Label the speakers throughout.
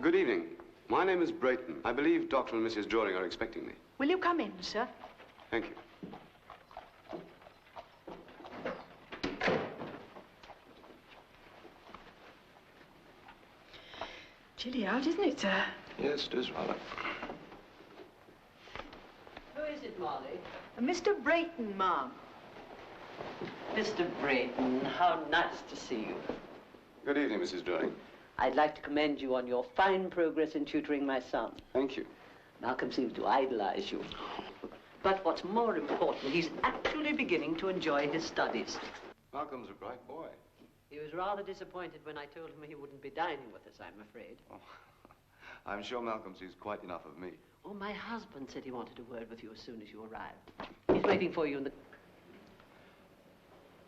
Speaker 1: Good evening. My name is Brayton. I believe Dr. and Mrs. Drawing are expecting me.
Speaker 2: Will you come in, sir?
Speaker 1: Thank you.
Speaker 2: Chilly out, isn't it, sir?
Speaker 1: Yes, it is rather.
Speaker 3: Who is it, Molly?
Speaker 2: Mr. Brayton, ma'am.
Speaker 3: Mr. Brayton, how nice to see you.
Speaker 1: Good evening, Mrs. Drawing.
Speaker 3: I'd like to commend you on your fine progress in tutoring my son.
Speaker 1: Thank you.
Speaker 3: Malcolm seems to idolize you. But what's more important, he's actually beginning to enjoy his studies.
Speaker 1: Malcolm's a bright boy.
Speaker 3: He was rather disappointed when I told him he wouldn't be dining with us, I'm afraid.
Speaker 1: Oh, I'm sure Malcolm sees quite enough of me.
Speaker 3: Oh, my husband said he wanted a word with you as soon as you arrived. He's waiting for you in the...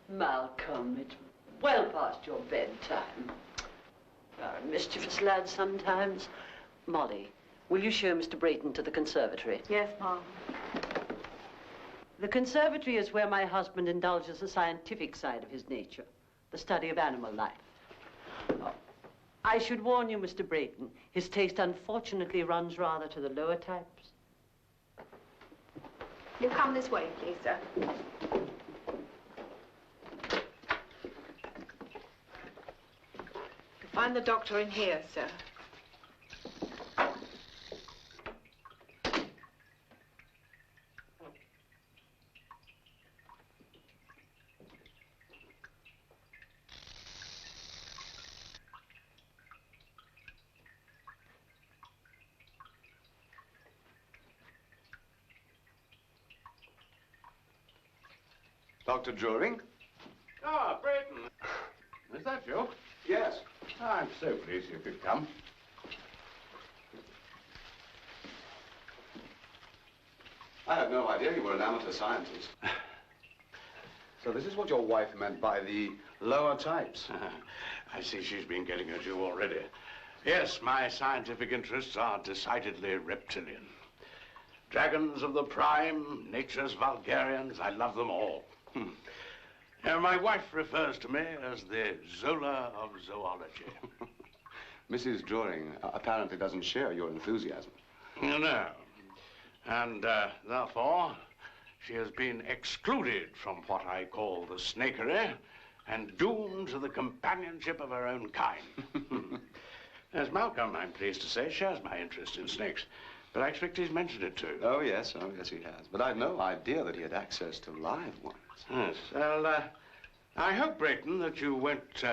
Speaker 3: Malcolm, it's well past your bedtime. You're a mischievous lad sometimes. Molly, will you show Mr. Brayton to the conservatory?
Speaker 2: Yes, ma'am.
Speaker 3: The conservatory is where my husband indulges the scientific side of his nature, the study of animal life. Oh, I should warn you, Mr. Brayton, his taste unfortunately runs rather to the lower types.
Speaker 2: You come this way, please, sir. You'll find the doctor in here, sir.
Speaker 1: Dr. Drawing?
Speaker 4: Ah, Brayton. Is that you?
Speaker 1: Yes.
Speaker 4: I'm so pleased you could come.
Speaker 1: I had no idea you were an amateur scientist. So this is what your wife meant by the lower types.
Speaker 4: I see she's been getting at you already. Yes, my scientific interests are decidedly reptilian. Dragons of the prime, nature's vulgarians, I love them all. My wife refers to me as the Zola of zoology.
Speaker 1: Mrs. Drawing apparently doesn't share your enthusiasm.
Speaker 4: No. And therefore, she has been excluded from what I call the snakery and doomed to the companionship of her own kind. As Malcolm, I'm pleased to say, shares my interest in snakes. But I expect he's mentioned it too.
Speaker 1: Oh, yes he has. But I'd no idea that he had access to live ones.
Speaker 4: Yes. Well, I hope, Brayton, that you won't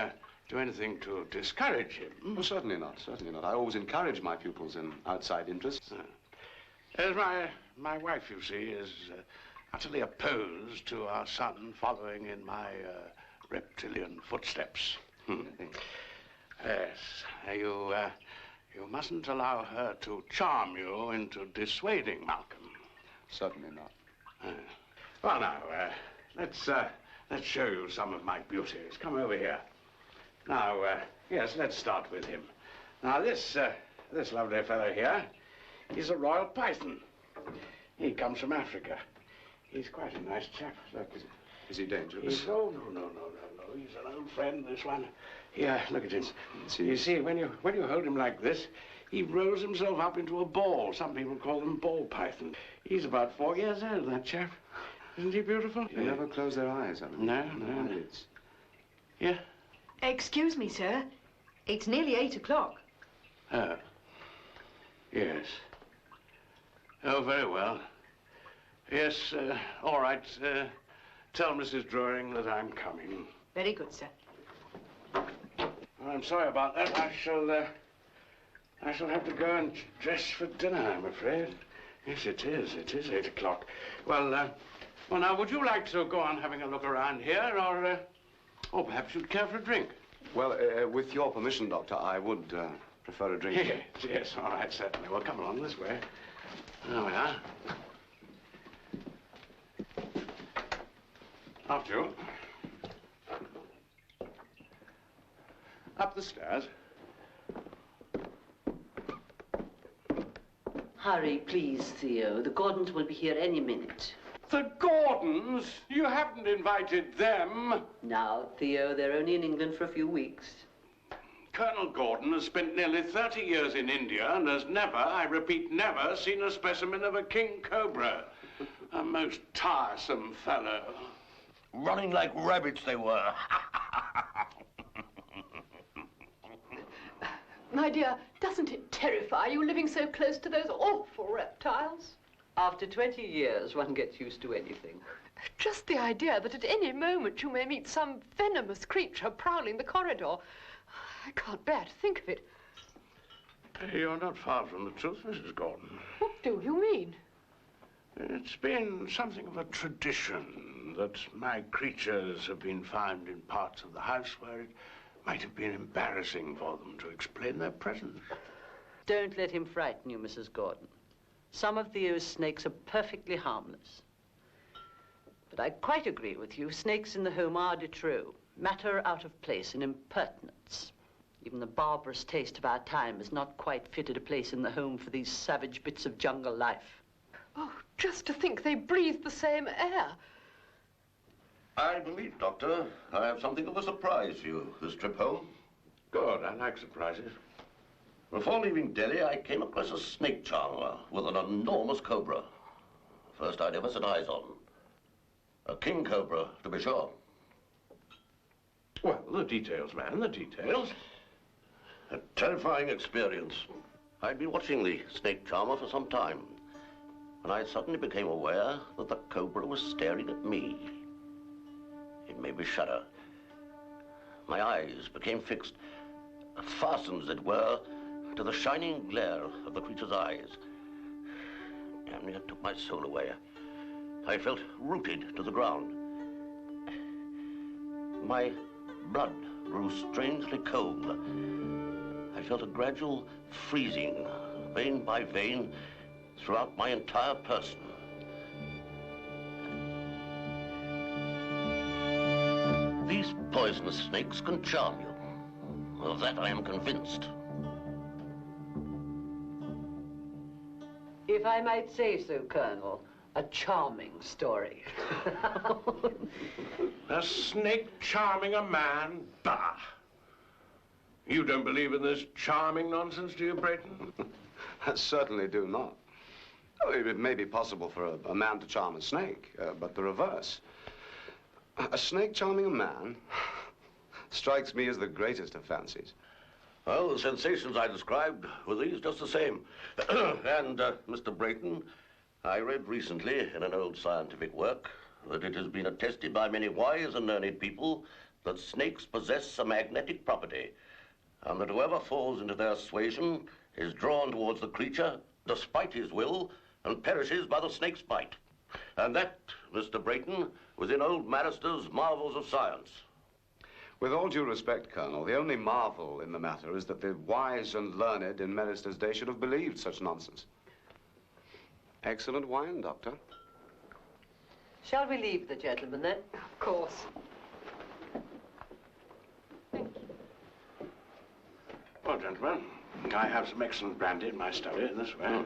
Speaker 4: do anything to discourage him.
Speaker 1: Oh, certainly not, certainly not. I always encourage my pupils in outside interests.
Speaker 4: As my wife, you see, is utterly opposed to our son following in my reptilian footsteps. Yes. You mustn't allow her to charm you into dissuading Malcolm.
Speaker 1: Certainly not.
Speaker 4: Well, now, let's show you some of my beauties. Come over here. Now, yes, let's start with him. Now, this lovely fellow here, he's a royal python. He comes from Africa. He's quite a nice chap. Look,
Speaker 1: is he dangerous?
Speaker 4: No. He's an old friend, this one. Here, look at him. You see, when you hold him like this, he rolls himself up into a ball. Some people call them ball python. He's about 4 years old, that chap. Isn't he beautiful?
Speaker 1: They never close their eyes, I mean.
Speaker 4: No.
Speaker 1: Eyelids.
Speaker 4: Yeah?
Speaker 2: Excuse me, sir. It's nearly 8 o'clock.
Speaker 4: Oh. Yes. Oh, very well. Yes, all right. Tell Mrs. Drawing that I'm coming.
Speaker 2: Very good, sir.
Speaker 4: Well, I'm sorry about that. I shall have to go and dress for dinner, I'm afraid. Yes, it is 8 o'clock. Well, now, would you like to go on having a look around here, or perhaps you'd care for a drink?
Speaker 1: Well, with your permission, Doctor, I would prefer a drink.
Speaker 4: Yes, all right, certainly. Well, come along this way. There we are. After you. Up the stairs.
Speaker 3: Hurry, please, Theo. The Gordons will be here any minute.
Speaker 4: The Gordons? You haven't invited them.
Speaker 3: Now, Theo, they're only in England for a few weeks.
Speaker 4: Colonel Gordon has spent nearly 30 years in India and has never, I repeat, never seen a specimen of a king cobra. A most tiresome fellow.
Speaker 5: Running like rabbits they were.
Speaker 6: My dear, doesn't it terrify you living so close to those awful reptiles?
Speaker 3: After 20 years, one gets used to anything.
Speaker 6: Just the idea that at any moment you may meet some venomous creature prowling the corridor. I can't bear to think of it.
Speaker 4: You're not far from the truth, Mrs. Gordon.
Speaker 6: What do you mean?
Speaker 4: It's been something of a tradition that my creatures have been found in parts of the house where it might have been embarrassing for them to explain their presence.
Speaker 3: Don't let him frighten you, Mrs. Gordon. Some of the snakes are perfectly harmless. But I quite agree with you. Snakes in the home are de trop. Matter out of place and impertinence. Even the barbarous taste of our time has not quite fitted a place in the home for these savage bits of jungle life.
Speaker 6: Oh, just to think they breathe the same air.
Speaker 5: I believe, Doctor, I have something of a surprise for you this trip home.
Speaker 4: Good, I like surprises.
Speaker 5: Before leaving Delhi, I came across a snake charmer with an enormous cobra. First I'd ever set eyes on. A king cobra, to be sure.
Speaker 4: Well, the details, man, the details.
Speaker 5: A terrifying experience. I'd been watching the snake charmer for some time, and I suddenly became aware that the cobra was staring at me. It made me shudder. My eyes became fixed, fastened, as it were, to the shining glare of the creature's eyes. And it took my soul away. I felt rooted to the ground. My blood grew strangely cold. I felt a gradual freezing, vein by vein, throughout my entire person. These poisonous snakes can charm you. Of that I am convinced.
Speaker 3: If I might say so, Colonel, a charming story.
Speaker 4: A snake charming a man? Bah! You don't believe in this charming nonsense, do you, Brayton?
Speaker 1: I certainly do not. Oh, it may be possible for a man to charm a snake, but the reverse. A snake charming a man strikes me as the greatest of fancies.
Speaker 5: Well, the sensations I described were these just the same. And, Mr. Brayton, I read recently in an old scientific work that it has been attested by many wise and learned people that snakes possess a magnetic property, and that whoever falls into their suasion is drawn towards the creature despite his will and perishes by the snake's bite. And that, Mr. Brayton, was in old Marister's Marvels of Science.
Speaker 1: With all due respect, Colonel, the only marvel in the matter is that the wise and learned in Marister's day should have believed such nonsense. Excellent wine, Doctor.
Speaker 3: Shall we leave the gentleman, then?
Speaker 6: Of course.
Speaker 4: Well, gentlemen, I have some excellent brandy in my study in this way.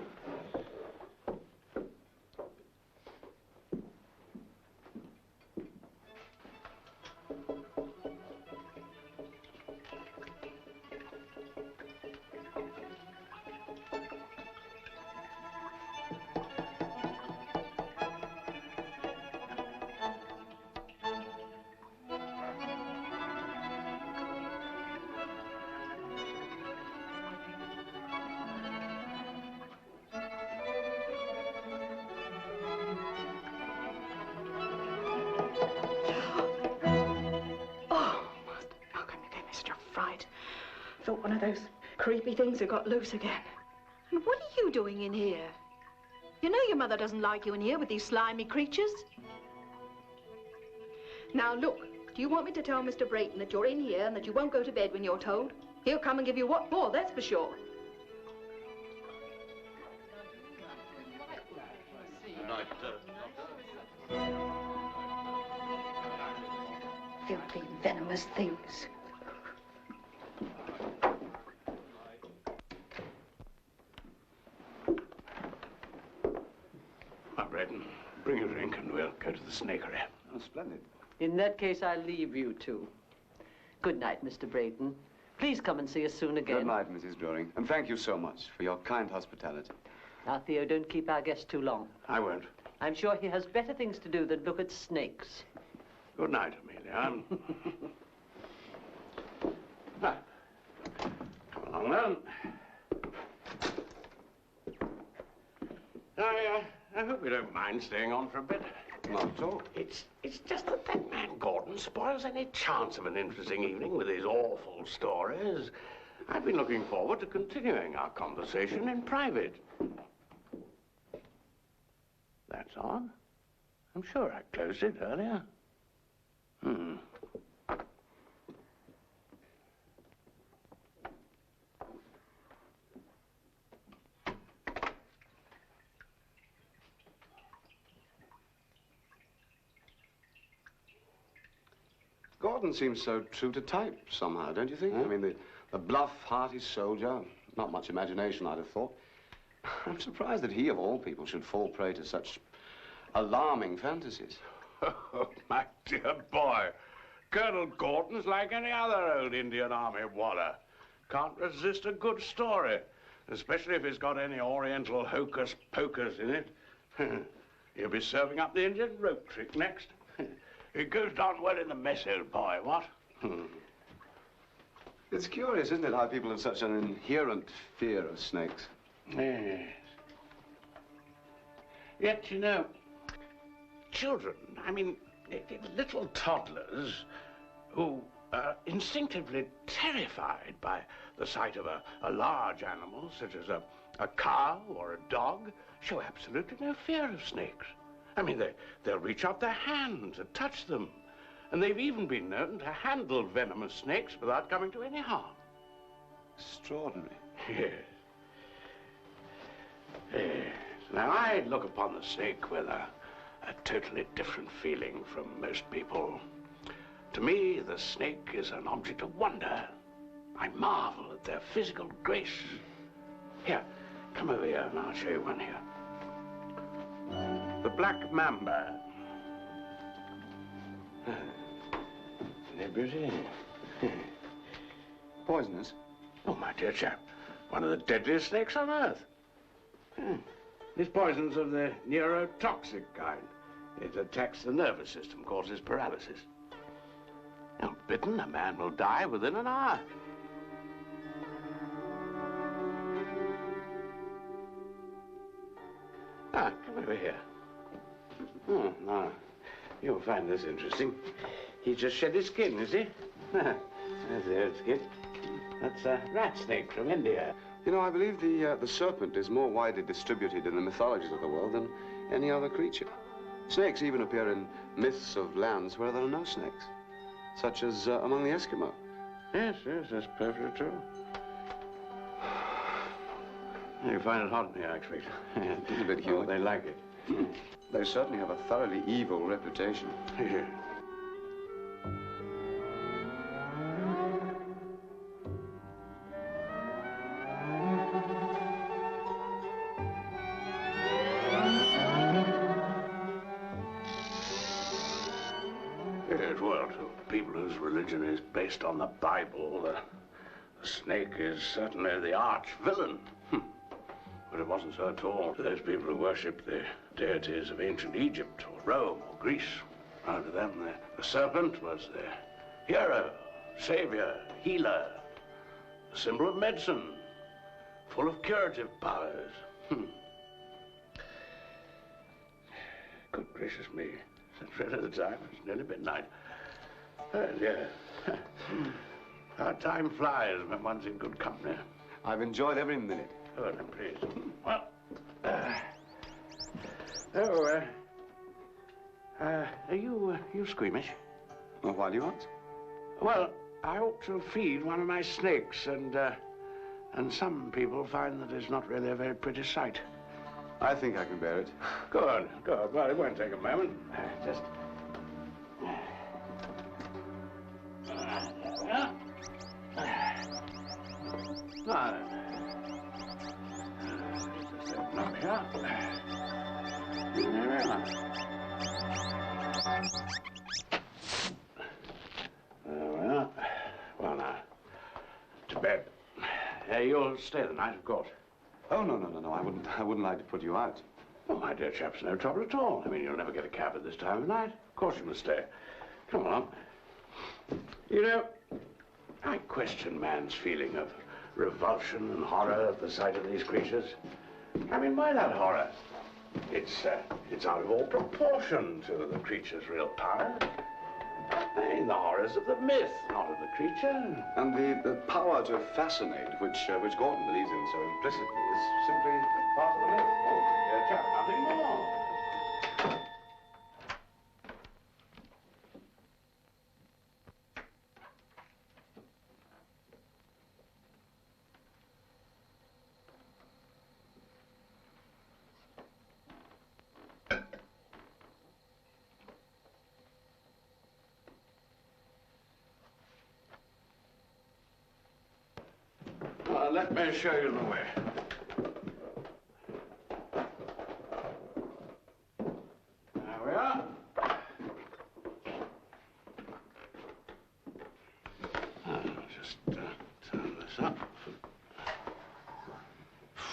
Speaker 2: Thought one of those creepy things had got loose again. And what are you doing in here? You know your mother doesn't like you in here with these slimy creatures. Now look, do you want me to tell Mr. Brayton that you're in here and that you won't go to bed when you're told? He'll come and give you what for, that's for sure.
Speaker 5: Good night,
Speaker 2: Filthy, venomous things.
Speaker 4: Brayton, bring a drink and we'll go to the snakery.
Speaker 1: Oh, splendid.
Speaker 3: In that case, I'll leave you two. Good night, Mr. Brayton. Please come and see us soon again.
Speaker 1: Good night, Mrs. Druring. And thank you so much for your kind hospitality.
Speaker 3: Now, Theo, don't keep our guest too long.
Speaker 4: I won't.
Speaker 3: I'm sure he has better things to do than look at snakes.
Speaker 4: Good night, Amelia. Ah, come along, then. I hope you don't mind staying on for a bit.
Speaker 1: Not at all.
Speaker 4: It's just that man Gordon spoils any chance of an interesting evening with his awful stories. I've been looking forward to continuing our conversation in private. That's odd. I'm sure I closed it earlier.
Speaker 1: Gordon seems so true to type somehow, don't you think? I mean, the bluff, hearty soldier, not much imagination, I'd have thought. I'm surprised that he, of all people, should fall prey to such alarming fantasies.
Speaker 4: Oh, my dear boy. Colonel Gordon's like any other old Indian Army waller. Can't resist a good story, especially if it's got any Oriental hocus-pocus in it. He'll be serving up the Indian rope trick next. It goes down well in the mess, old boy, what?
Speaker 1: It's curious, isn't it, how people have such an inherent fear of snakes?
Speaker 4: Yes. Yet, you know, children, I mean, little toddlers who are instinctively terrified by the sight of a large animal, such as a cow or a dog, show absolutely no fear of snakes. I mean, they'll reach out their hand to touch them. And they've even been known to handle venomous snakes without coming to any harm.
Speaker 1: Extraordinary.
Speaker 4: Yes. Yes. Now, I look upon the snake with a totally different feeling from most people. To me, the snake is an object of wonder. I marvel at their physical grace. Here, come over here and I'll show you one here. The black mamba. They're beauty.
Speaker 1: Poisonous?
Speaker 4: Oh, my dear chap, one of the deadliest snakes on earth. This poison's of the neurotoxic kind. It attacks the nervous system, causes paralysis. Now, bitten, a man will die within an hour. Ah, come over here. Oh, now, you'll find this interesting. He just shed his skin, you see? There's the old skin. That's a rat snake from India.
Speaker 1: You know, I believe the serpent is more widely distributed in the mythologies of the world than any other creature. Snakes even appear in myths of lands where there are no snakes, such as among the Eskimo.
Speaker 4: Yes, that's perfectly true. You find it hot in here, actually.
Speaker 1: It's a bit humid.
Speaker 4: Oh, they like it.
Speaker 1: They certainly have a thoroughly evil reputation.
Speaker 4: Yeah. Yes, well, to people whose religion is based on the Bible, the snake is certainly the arch villain. But it wasn't so at all to those people who worshipped the deities of ancient Egypt or Rome or Greece. Now to them, the serpent was their hero, savior, healer, a symbol of medicine, full of curative powers. Good gracious me, since right at the time, it's nearly midnight. Oh, dear. How time flies when one's in good company.
Speaker 1: I've enjoyed every minute.
Speaker 4: Good, I'm pleased. Well, are you squeamish?
Speaker 1: Well, why do you ask?
Speaker 4: Well, I ought to feed one of my snakes, and some people find that it's not really a very pretty sight.
Speaker 1: I think I can bear it.
Speaker 4: Good, good. Well, it won't take a moment. Just... Now, just open up here. There we are. There we are. Well, now, bed. You'll stay the night, of course.
Speaker 1: Oh, no. I wouldn't like to put you out.
Speaker 4: Oh, my dear chap's no trouble at all. I mean, you'll never get a cab at this time of night. Of course you must stay. Come along. You know, I question man's feeling of revulsion and horror at the sight of these creatures. I mean, why that horror? It's out of all proportion to the creature's real power. I mean, the horrors of the myth, not of the creature.
Speaker 1: And the power to fascinate, which Gordon believes in so implicitly, is simply part of the myth.
Speaker 4: Oh, dear chap, nothing more. Let me show you the way. There we are. Just turn this up.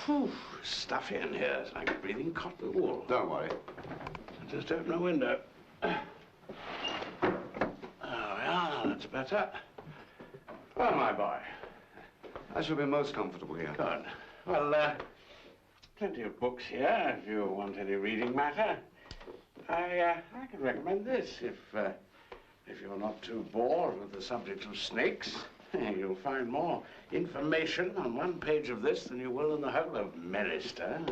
Speaker 4: Phew, stuffy in here. It's like breathing cotton wool.
Speaker 1: Don't worry.
Speaker 4: Just open a window. There we are. That's better. Well, my boy.
Speaker 1: I shall be most comfortable here.
Speaker 4: Good. Well, plenty of books here if you want any reading matter. I can recommend this if you're not too bored with the subject of snakes. You'll find more information on one page of this than you will in the whole of Merrister.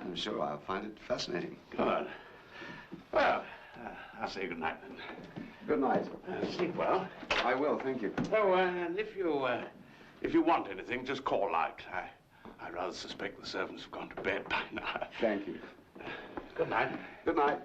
Speaker 1: I'm sure I'll find it fascinating.
Speaker 4: Good. Well, I'll say good night then.
Speaker 1: Good night.
Speaker 4: Sleep well.
Speaker 1: I will, thank you.
Speaker 4: Oh, and if you want anything, just call out. I rather suspect the servants have gone to bed by now.
Speaker 1: Thank you.
Speaker 4: Good night.
Speaker 1: Good night.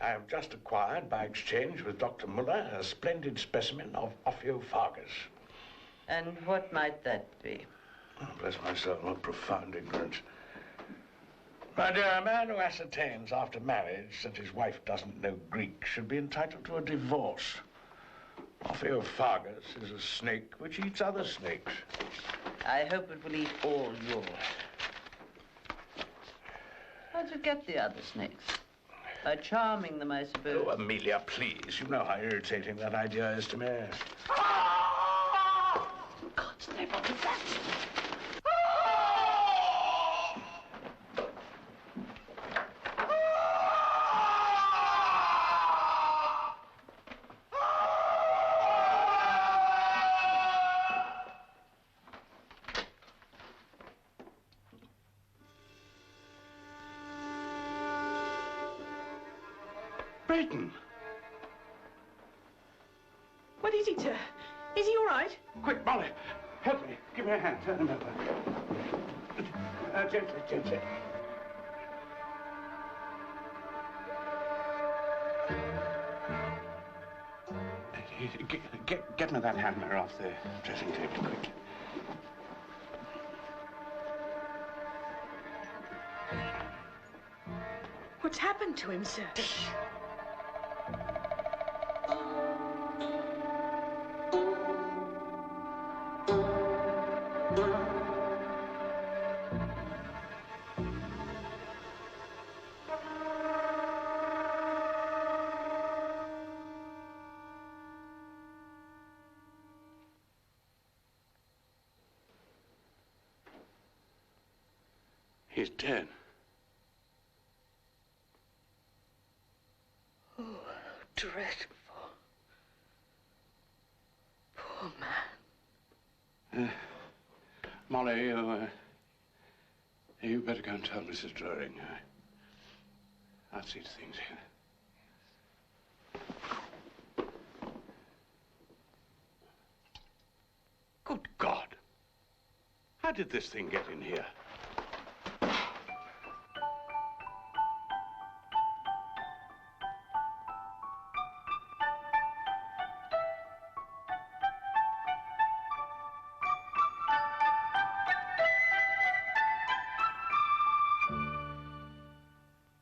Speaker 4: I have just acquired, by exchange with Dr. Muller, a splendid specimen of Ophiophagus.
Speaker 3: And what might that be?
Speaker 4: Oh, bless my soul, what profound ignorance. My dear, a man who ascertains after marriage that his wife doesn't know Greek should be entitled to a divorce. Ophiophagus is a snake which eats other snakes.
Speaker 3: I hope it will eat all yours. How'd you get the other snakes? By charming them, I suppose.
Speaker 4: Oh, Amelia, please. You know how irritating that idea is to me.
Speaker 3: God's name, what is that?
Speaker 4: Brayton!
Speaker 2: What is it, sir? Is he all right?
Speaker 4: Quick, Molly, help me. Give me a hand. Turn him over. Gently, gently. Get me that hammer off the dressing table, quickly.
Speaker 2: What's happened to him, sir?
Speaker 4: He's dead.
Speaker 2: Oh, dreadful. Poor man.
Speaker 4: Molly, you better go and tell Mrs. Druring. I'll see to things here. Good God. How did this thing get in here?